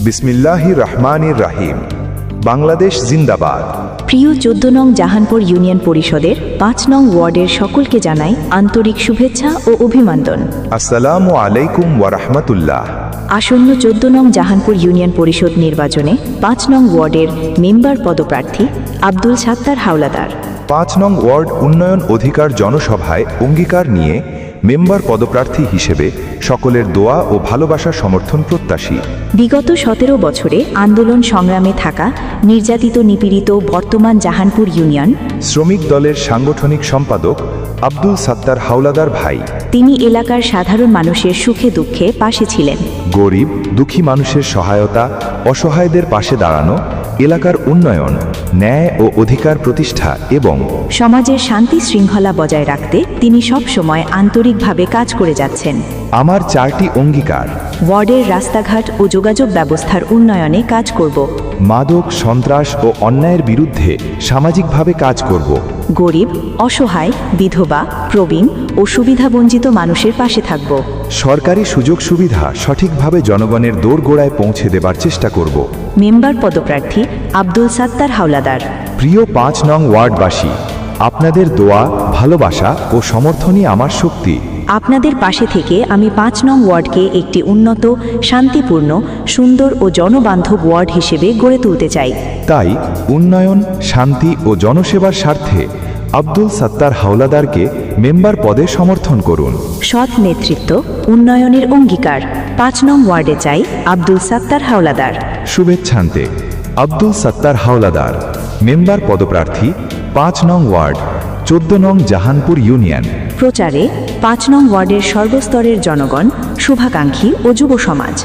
বিসমিল্লাহির রহমানির রাহিম। বাংলাদেশ জিন্দাবাদ। প্রিয় 14 নং জাহানপুর ইউনিয়ন পরিষদের 5 নং ওয়ার্ডের সকলকে জানাই আন্তরিক শুভেচ্ছা ও অভিনন্দন। আসসালামু আলাইকুম ওয়া রাহমাতুল্লাহ। আসন্ন 14 নং জাহানপুর ইউনিয়ন পরিষদ নির্বাচনে 5 নং ওয়ার্ডের মেম্বার পদপ্রার্থী আব্দুল সাত্তার হাওলাদার। 5 নং ওয়ার্ড উন্নয়ন অধিকার জনসভায় অঙ্গীকার নিয়ে মেম্বার পদপ্রার্থী হিসেবে সকলের দোয়া ও ভালোবাসার সমর্থন প্রত্যাশী। বিগত 17 বছরে আন্দোলন সংগ্রামে থাকা নির্যাতিত নিপীড়িত বর্তমান জাহানপুর ইউনিয়ন শ্রমিক দলের সাংগঠনিক সম্পাদক আব্দুল সাত্তার হাওলাদার ভাই। তিনি এলাকার সাধারণ মানুষের সুখে দুঃখে পাশে ছিলেন। গরিব দুঃখী মানুষের সহায়তা, অসহায়দের পাশে দাঁড়ানো, এলাকার উন্নয়ন, ন্যায় ও অধিকার প্রতিষ্ঠা এবং সমাজের শান্তি শৃঙ্খলা বজায় রাখতে তিনি সব সময় আন্তরিকভাবে কাজ করে যাচ্ছেন। আমার 4টি অঙ্গীকার: ওয়ার্ডের রাস্তাঘাট ও যোগাযোগ ব্যবস্থার উন্নয়নে কাজ করব। মাদক, সন্ত্রাস ও অন্যায়ের বিরুদ্ধে সামাজিকভাবে কাজ করব। গরিব, অসহায়, বিধবা, প্রবীণ ও সুবিধাবঞ্চিত মানুষের পাশে থাকব। সরকারি সুযোগ সুবিধা সঠিকভাবে জনগণের দোরগোড়ায় পৌঁছে দেবার চেষ্টা করব। মেম্বার পদপ্রার্থী আব্দুল সাত্তার হাওলাদার। প্রিয় 5 নং ওয়ার্ডবাসী, আপনাদের দোয়া, ভালোবাসা ও সমর্থনই আমার শক্তি। আপনাদের পাশে থেকে আমি 5 নং ওয়ার্ডকে একটি উন্নত, শান্তিপূর্ণ, সুন্দর ও জনবান্ধব ওয়ার্ড হিসেবে গড়ে তুলতে চাই। তাই উন্নয়ন, শান্তি ও জনসেবার স্বার্থে আব্দুল সাত্তার হাওলাদারকে মেম্বার পদে সমর্থন করুন। সৎ নেতৃত্ব, উন্নয়নের অঙ্গীকার। 5 নং ওয়ার্ডে চাই আব্দুল সাত্তার হাওলাদার। শুভেচ্ছান্তে আব্দুল সাত্তার হাওলাদার, মেম্বার পদপ্রার্থী 5 নং ওয়ার্ড, 14 নং জাহানপুর ইউনিয়ন। প্রচারে 5 নং ওয়ার্ডের সর্বস্তরের জনগণ, শুভাকাঙ্ক্ষী ও যুব সমাজ।